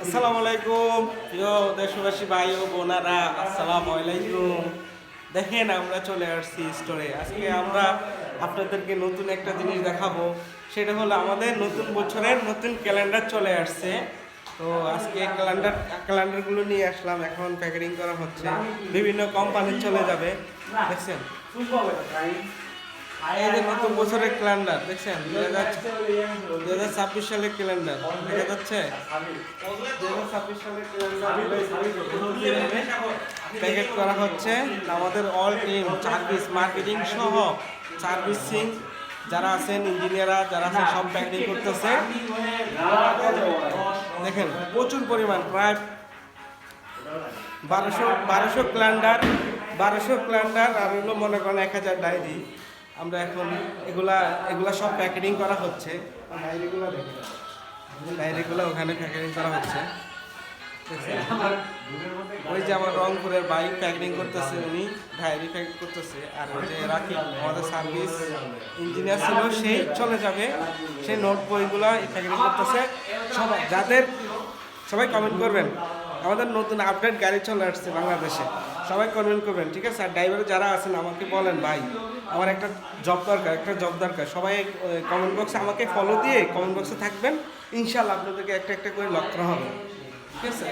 আসসালামু আলাইকুম প্রিয় দেশবাসী ভাই ও বোনারা, আসসালামু আলাইকুম। দেখেন আমরা চলে আসছি স্টোরে। আজকে আমরা আপনাদেরকে নতুন একটা জিনিস দেখাবো। সেটা হলো আমাদের নতুন বছরের নতুন ক্যালেন্ডার চলে আসছে। তো আজকে ক্যালেন্ডারগুলো নিয়ে আসলাম, এখন প্যাকেটিং করা হচ্ছে, বিভিন্ন কোম্পানি চলে যাবে। দেখছেন এই যে নতুন বছরের ক্যালেন্ডার দেখছেন, 2026 সালের ক্যালেন্ডার দেখা যাচ্ছে। 2026 সালের ক্যালেন্ডার প্যাকেট করা হচ্ছে। আমাদের অল টিম সার্ভিস মার্কেটিং সহ সার্ভিসিং যারা আছেন, ইঞ্জিনিয়াররা যারা আছেন, সব প্যাকেটিং করতেছে। দেখেন প্রচুর পরিমাণ, প্রায় 1200 ক্যালেন্ডার আর হলো মনে করেন 1000 ডায়েরি। আমরা এখন এগুলা সব প্যাকেটিং করা হচ্ছে। ডায়েরিগুলো ওখানে প্যাকেটিং করা হচ্ছে। ওই যে আমার রংপুরের বাইক প্যাকেটিং করতেছে, উনি ডায়েরি প্যাকেট করতেছে। আর ওই যে রাখি আমাদের সার্ভিস ইঞ্জিনিয়ার ছিল, সেই চলে যাবে, সেই নোট বইগুলো প্যাকেটিং করতেছে। সবাই কমেন্ট করবেন, আমাদের নতুন আপডেট গাড়ি চলে আসছে বাংলাদেশে, সবাই কমেন্ট করবেন, ঠিক আছে? আর ড্রাইভার যারা আছেন আমাকে বলেন, ভাই আমার একটা জব দরকার। সবাই কমেন্ট বক্সে আমাকে ফলো দিয়ে কমেন্ট বক্সে থাকবেন, ইনশাল্লাহ আপনাদেরকে একটা করে লক্ষ্য হবে, ঠিক আছে?